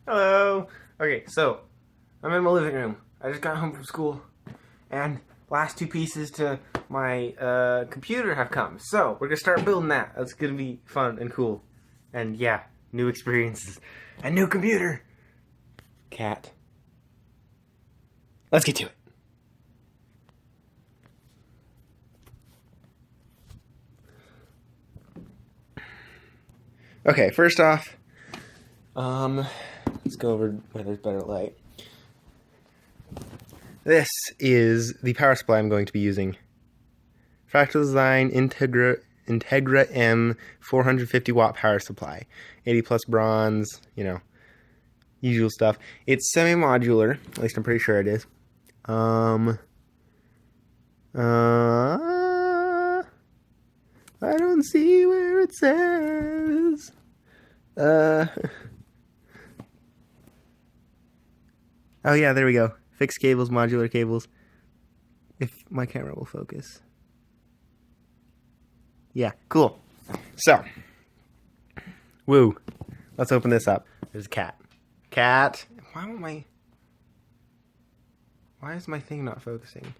Hello. Okay, so I'm in my living room. I just got home from school, and last two pieces to my computer have come. So we're gonna start building that. That's gonna be fun and cool, and yeah, new experiences and new computer. Cat. Let's get to it. Okay, first off, let's go over where there's better light. This is the power supply I'm going to be using. Fractal Design Integra M 450 watt power supply. 80 plus bronze, you know, usual stuff. It's semi-modular, at least I'm pretty sure it is. I don't see where it says. Oh yeah, there we go. Fixed cables, modular cables. If my camera will focus. Yeah, cool. So, woo. Let's open this up. There's a cat. Cat. Why is my thing not focusing?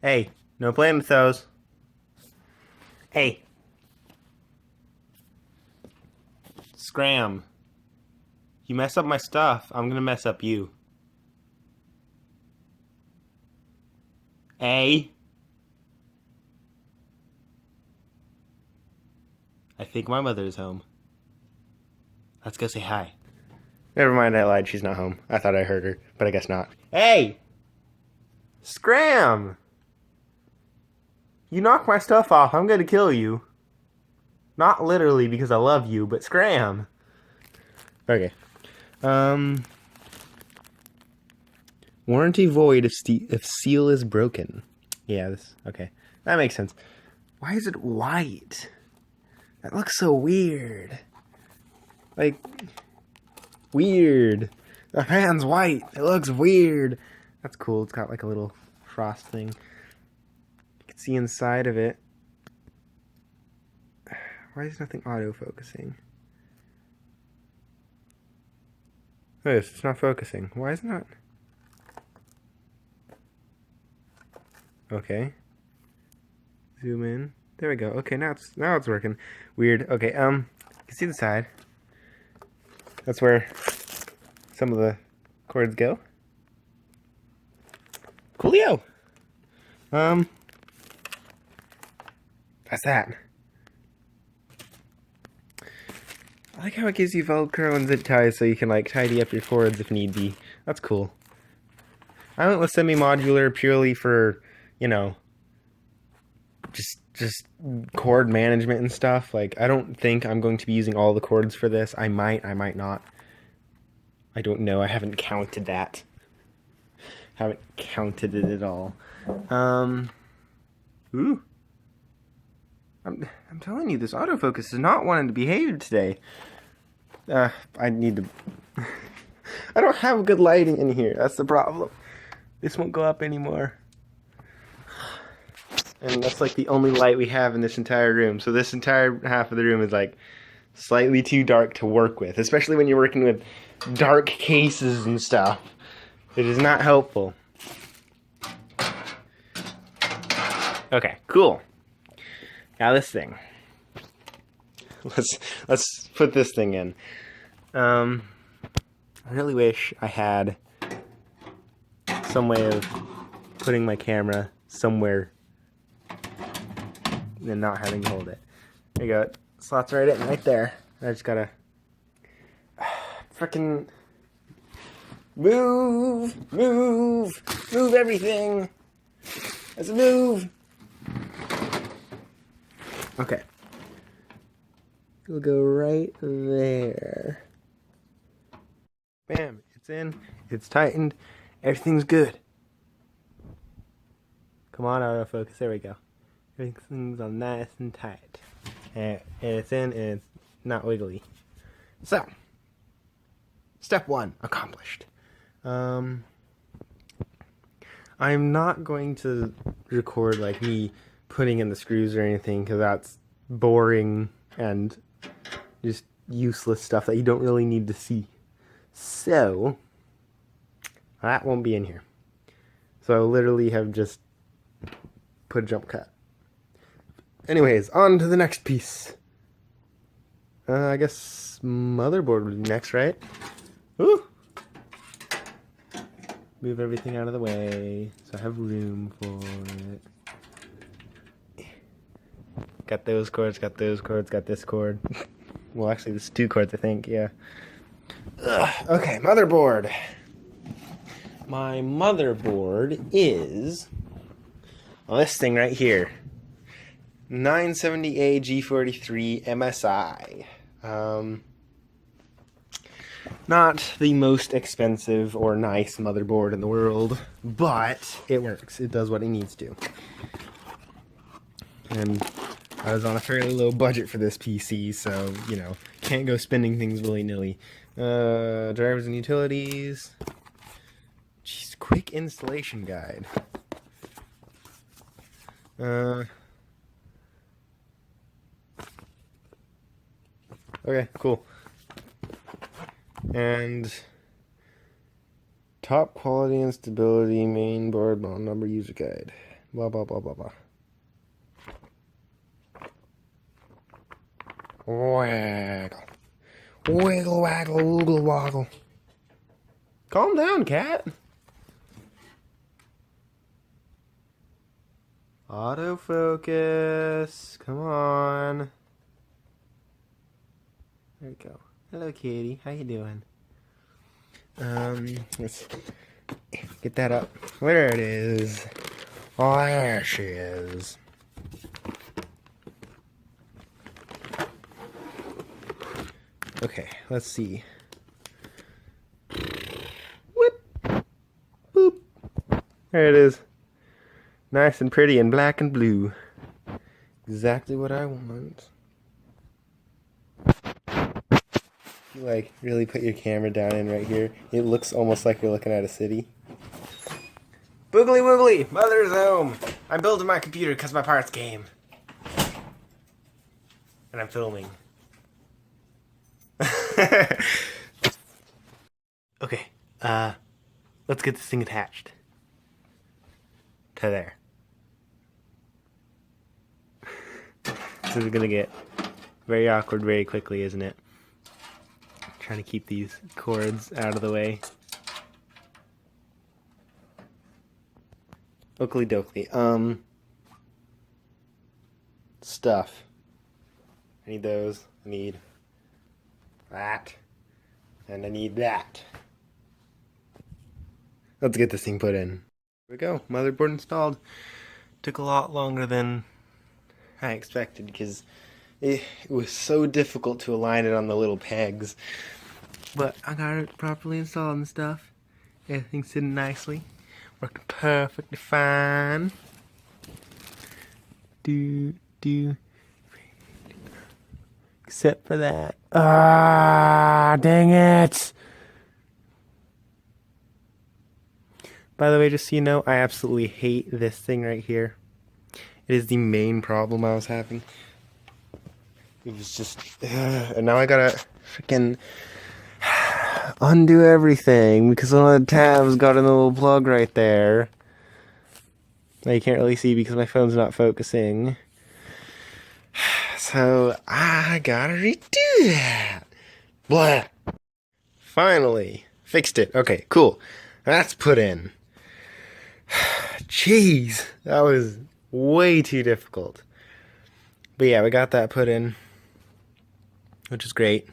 Hey, no playing with those. Hey. Scram. You mess up my stuff, I'm gonna mess up you. Hey. I think my mother is home. Let's go say hi. Never mind, I lied. She's not home. I thought I heard her, but I guess not. Hey! Scram! You knock my stuff off, I'm gonna kill you. Not literally because I love you, but scram! Okay. Warranty void if seal is broken. Yeah, this... Okay. That makes sense. Why is it white? That looks so weird. Like... Weird. The fan's white. It looks weird. That's cool. It's got like a little frost thing. You can see inside of it. Why is nothing auto-focusing? Oh, it's not focusing. Why is it not? Okay. Zoom in. There we go. Okay, now it's working. Weird. Okay, you can see the side. That's where some of the cords go. Coolio. That's that. I like how it gives you Velcro and zip ties so you can like tidy up your cords if need be. That's cool. I went with semi-modular purely for, you know, just cord management and stuff. Like, I don't think I'm going to be using all the cords for this. I might not. I don't know. I haven't counted that. Haven't counted it at all. Ooh. I'm telling you, this autofocus is not wanting to behave today. I need to... I don't have good lighting in here. That's the problem. This won't go up anymore. And that's like the only light we have in this entire room. So this entire half of the room is like slightly too dark to work with. Especially when you're working with dark cases and stuff. It is not helpful. Okay, cool. Now this thing. Let's put this thing in. I really wish I had some way of putting my camera somewhere and not having to hold it. There you go. It slots right in right there. I just gotta frickin' move everything. Let's move. Okay. It'll go right there. Bam. It's in. It's tightened. Everything's good. Come on, autofocus. There we go. Everything's all nice and tight. And it's in and it's not wiggly. So, step 1 accomplished. I'm not going to record like me putting in the screws or anything because that's boring and just useless stuff that you don't really need to see. So that won't be in here. So I literally have just put a jump cut. Anyways, on to the next piece. I guess motherboard would be next, right? Ooh. Move everything out of the way so I have room for it. Got those cords, got this cord. Well, actually, this is 2 cords, I think, yeah. Okay, motherboard. My motherboard is this thing right here. 970A G43 MSI. Not the most expensive or nice motherboard in the world, but it works. It does what it needs to. And I was on a fairly low budget for this PC, so, you know, can't go spending things willy-nilly. Drivers and utilities. Jeez, quick installation guide. Okay, cool. And top quality and stability main board model number user guide. Blah blah blah blah blah. Waggle. Wiggle waggle woogle woggle. Calm down, cat. Autofocus. Come on. There we go. Hello, kitty. How you doing? Let's get that up. There it is. Oh, there she is. Okay, let's see. Whip. Boop. There it is. Nice and pretty and black and blue. Exactly what I want. You like really put your camera down in right here. It looks almost like you're looking at a city. Boogly woogly, mother's home. I'm building my computer because my parts came. And I'm filming. Okay, let's get this thing attached. To there. This is gonna get very awkward very quickly, isn't it? Trying to keep these cords out of the way. Oakley dokley. Stuff. I need those. I need that. And I need that. Let's get this thing put in. Here we go. Motherboard installed. Took a lot longer than I expected because it was so difficult to align it on the little pegs. But I got it properly installed and stuff. Everything's sitting nicely. Working perfectly fine. Except for that. Ah, dang it! By the way, just so you know, I absolutely hate this thing right here. It is the main problem I was having. It was just... and now I gotta freaking undo everything because one of the tabs got a little plug right there. Now you can't really see because my phone's not focusing. So I gotta redo that. Blah. Finally. Fixed it. Okay, cool. That's put in. Jeez. That was way too difficult. But yeah, we got that put in. Which is great.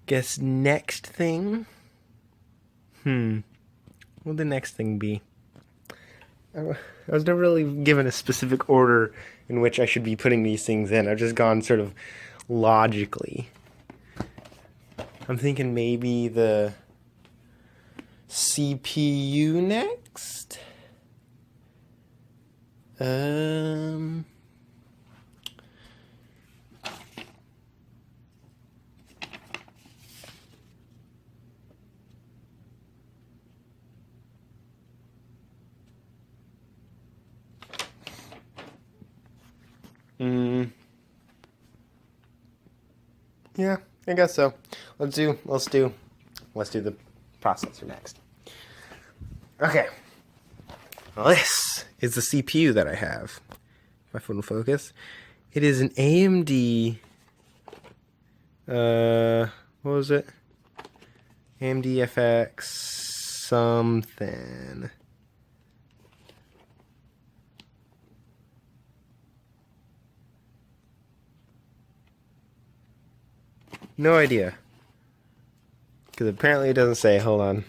Guess next thing. What would the next thing be? I was never really given a specific order in which I should be putting these things in. I've just gone sort of logically. I'm thinking maybe the CPU next. Yeah, I guess so. Let's do the processor next. Okay. Well, this is the CPU that I have. My phone will focus. It is an AMD. What was it? AMD FX something. No idea. Because apparently it doesn't say. Hold on.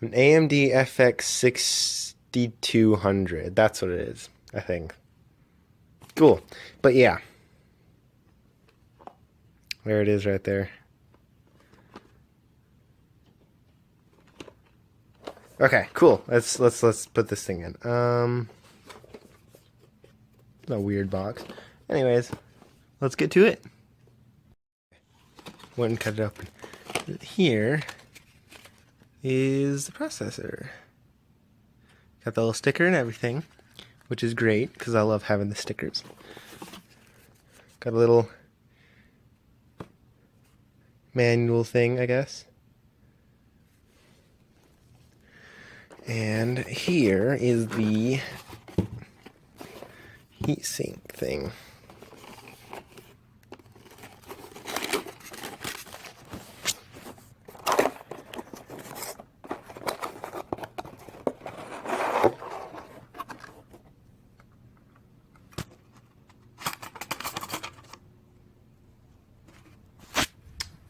An AMD FX 6200. That's what it is, I think. Cool. But yeah. There it is right there. Okay, cool. Let's put this thing in. A weird box. Anyways, let's get to it. Went and cut it open. Here is the processor. Got the little sticker and everything, which is great because I love having the stickers. Got a little manual thing, I guess. And here is the heatsink thing.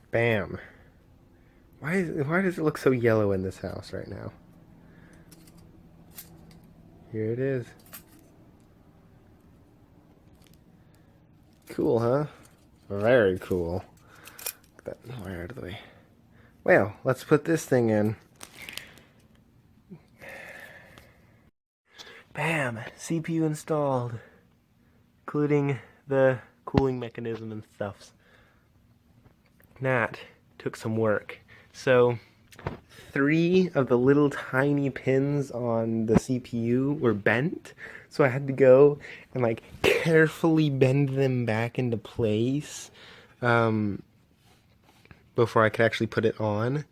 Bam. Why does it look so yellow in this house right now? Here it is. Cool, huh? Very cool. Get that wire out of the way. Well, let's put this thing in. Bam! CPU installed. Including the cooling mechanism and stuff. That took some work. So 3 of the little tiny pins on the CPU were bent, so I had to go and like carefully bend them back into place before I could actually put it on.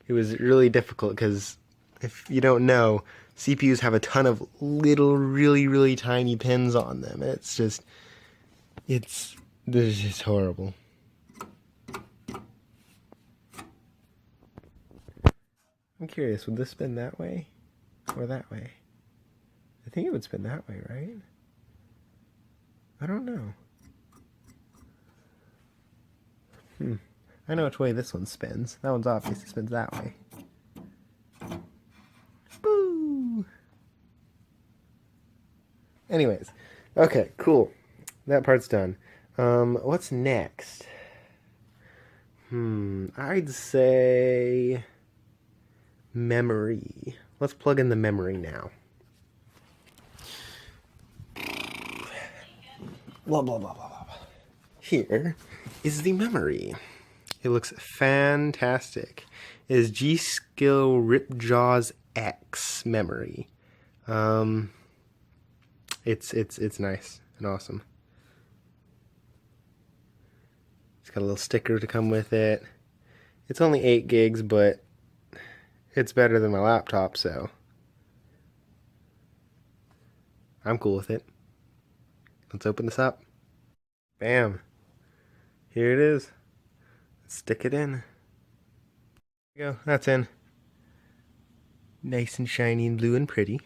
It was really difficult because if you don't know, CPUs have a ton of little really tiny pins on them. It's just horrible. I'm curious, would this spin that way or that way? I think it would spin that way, right? I don't know. I know which way this one spins. That one's obviously spins that way. Boo! Anyways, okay, cool. That part's done. What's next? I'd say memory. Let's plug in the memory now. Blah, blah, blah, blah, blah. Here is the memory. It looks fantastic. It is G.Skill Ripjaws X memory. It's nice and awesome. It's got a little sticker to come with it. It's only 8 gigs, but it's better than my laptop, so I'm cool with it. Let's open this up. Bam. Here it is. Let's stick it in. There you go. That's in. Nice and shiny and blue and pretty.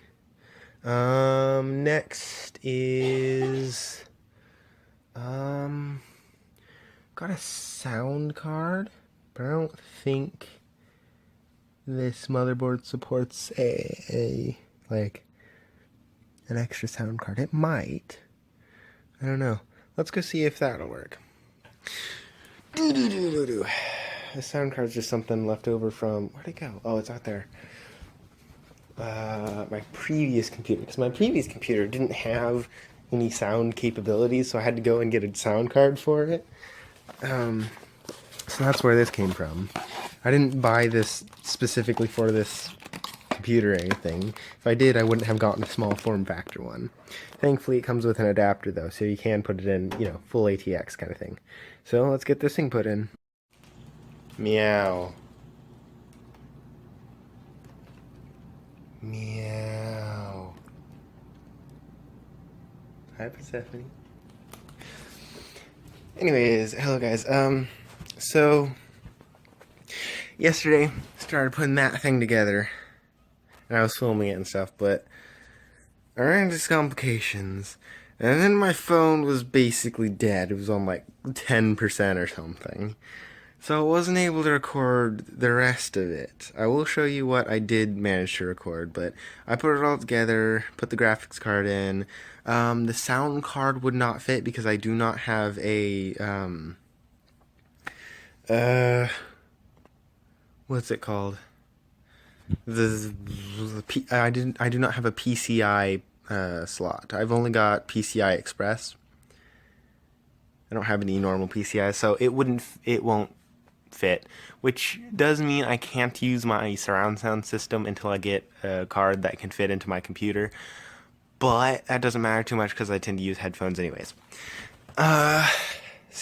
Next is got a sound card, but I don't think this motherboard supports a like an extra sound card. It might. I don't know. Let's go see if that'll work. The sound card's just something left over from... Where'd it go? Oh, it's out there. My previous computer. Because my previous computer didn't have any sound capabilities, so I had to go and get a sound card for it. So that's where this came from. I didn't buy this specifically for this computer or anything. If I did, I wouldn't have gotten a small form factor one. Thankfully, it comes with an adapter, though, so you can put it in, you know, full ATX kind of thing. So let's get this thing put in. Meow. Meow. Hi, Persephone. Anyways, hello guys. So yesterday started putting that thing together, and I was filming it and stuff, but I ran into complications, and then my phone was basically dead. It was on like 10% or something. So I wasn't able to record the rest of it. I will show you what I did manage to record, but I put it all together, put the graphics card in. The sound card would not fit because I do not have a, what's it called? I do not have a PCI slot. I've only got PCI Express. I don't have any normal PCI, so it won't fit, which does mean I can't use my surround sound system until I get a card that can fit into my computer. But that doesn't matter too much because I tend to use headphones anyways. So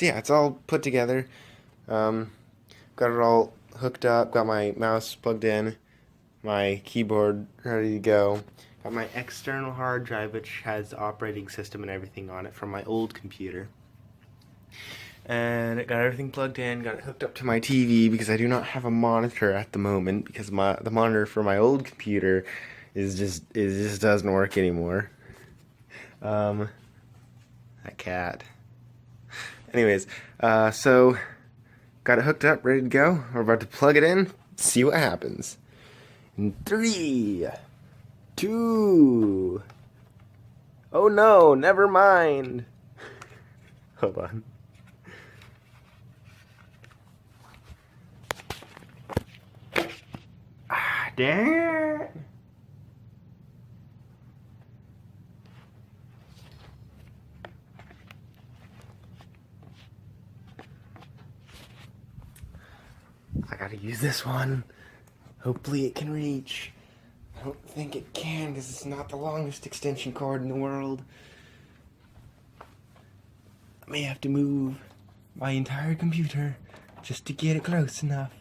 yeah, it's all put together. Got it all hooked up, got my mouse plugged in, my keyboard ready to go. Got my external hard drive, which has the operating system and everything on it from my old computer. And it got everything plugged in, got it hooked up to my TV because I do not have a monitor at the moment because the monitor for my old computer just doesn't work anymore. That cat. Anyways, so got it hooked up, ready to go. We're about to plug it in, see what happens. In 3, 2. Oh no, never mind. Hold on. Dang it! I gotta use this one. Hopefully it can reach. I don't think it can because it's not the longest extension cord in the world. I may have to move my entire computer just to get it close enough.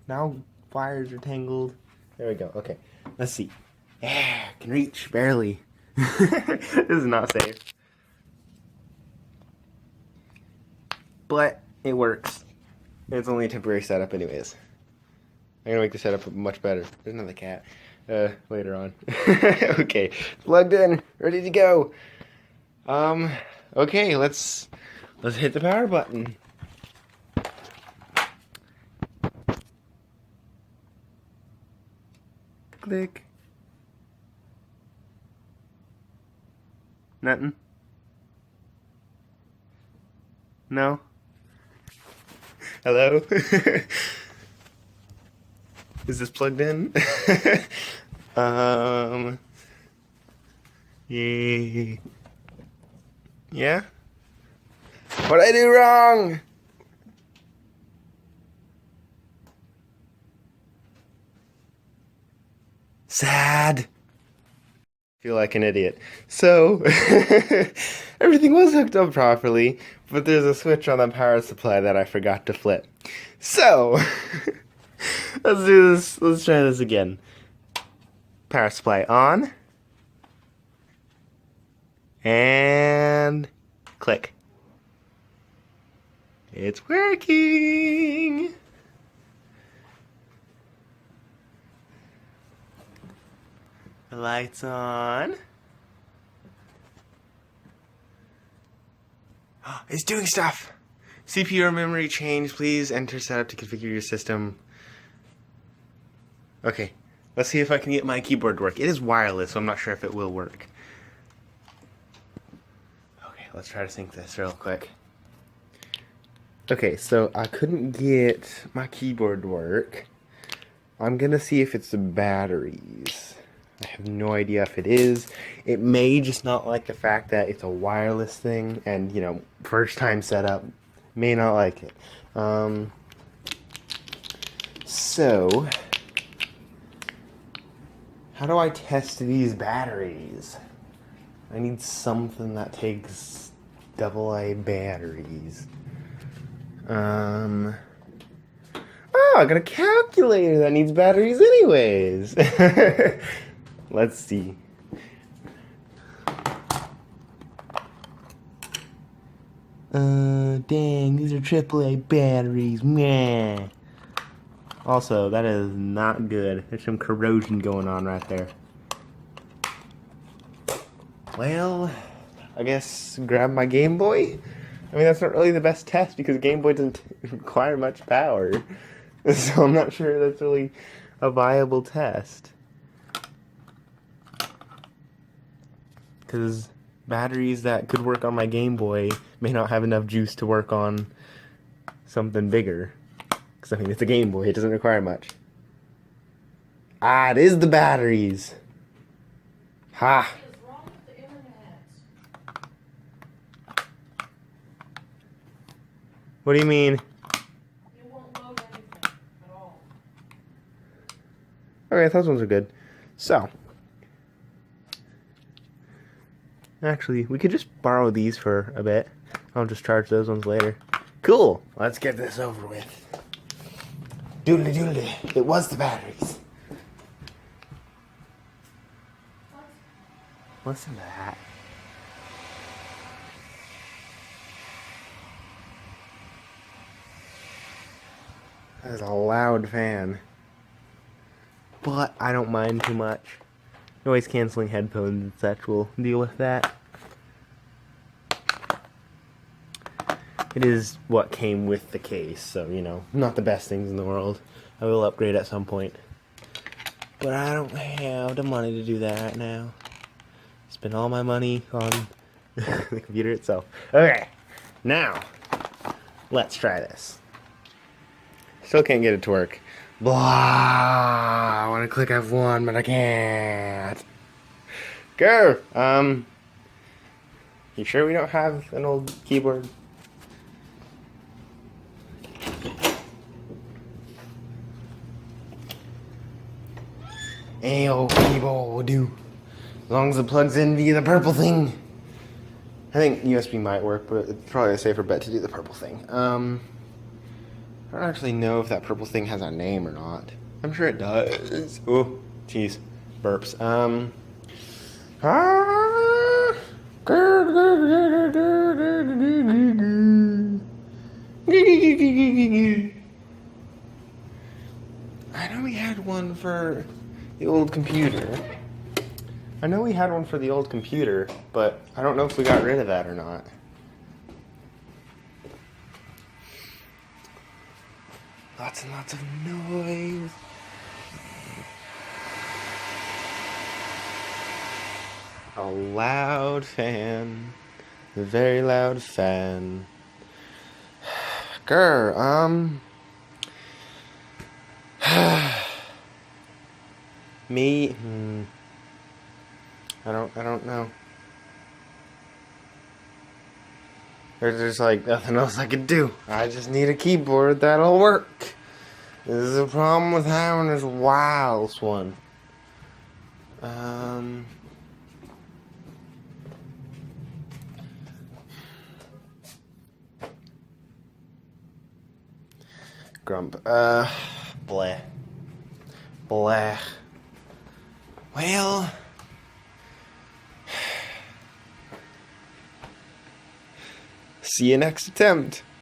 Now wires are tangled. There we go. Okay, let's see. Yeah, can reach barely. This is not safe, but it works. It's only a temporary setup, anyways. I'm gonna make the setup much better. There's another cat. Later on. Okay, plugged in, ready to go. Okay, let's hit the power button. Click. Nothing. No. Hello? Is this plugged in? Yay. Yeah? What'd I do wrong? Sad. Feel like an idiot. So, everything was hooked up properly, but there's a switch on the power supply that I forgot to flip. So, let's do this. Let's try this again. Power supply on. And click. It's working. The lights on. It's doing stuff. CPU or memory change. Please enter setup to configure your system. Okay, let's see if I can get my keyboard to work. It is wireless, so I'm not sure if it will work. Okay, let's try to sync this real quick. Okay, so I couldn't get my keyboard to work. I'm gonna see if it's the batteries. I have no idea if it is. It may just not like the fact that it's a wireless thing and, you know, first time setup. May not like it. So, how do I test these batteries? I need something that takes AA batteries. Oh, I got a calculator that needs batteries anyways. Let's see. Dang, these are AAA batteries, meh. Also, that is not good. There's some corrosion going on right there. Well, I guess grab my Game Boy. I mean, that's not really the best test because Game Boy doesn't require much power. So I'm not sure that's really a viable test. Because batteries that could work on my Game Boy may not have enough juice to work on something bigger. Because, I mean, it's a Game Boy. It doesn't require much. Ah, it is the batteries. Ha! What is wrong with the internet? What do you mean? It won't load anything at all. Okay, those ones are good. So, actually, we could just borrow these for a bit. I'll just charge those ones later. Cool! Let's get this over with. Doodly doodly. It was the batteries. Listen to that. That is a loud fan. But I don't mind too much. Noise canceling headphones and such will deal with that. It is what came with the case, so, you know, not the best things in the world. I will upgrade at some point. But I don't have the money to do that right now. Spend all my money on the computer itself. Okay, now, let's try this. Still can't get it to work. Blah, I want to click F1, but I can't. Go! You sure we don't have an old keyboard? Hey, old keyboard will do. As long as it plugs in via the purple thing. I think USB might work, but it's probably a safer bet to do the purple thing. I don't actually know if that purple thing has a name or not. I'm sure it does. Oh, jeez. Burps. I know we had one for the old computer. But I don't know if we got rid of that or not. Lots and lots of noise. A loud fan. A very loud fan. Grr, me, I don't know. There's just like nothing else I could do. I just need a keyboard that'll work. This is a problem with having this wireless one. Grump. Bleh. Bleh. Well, see you next attempt.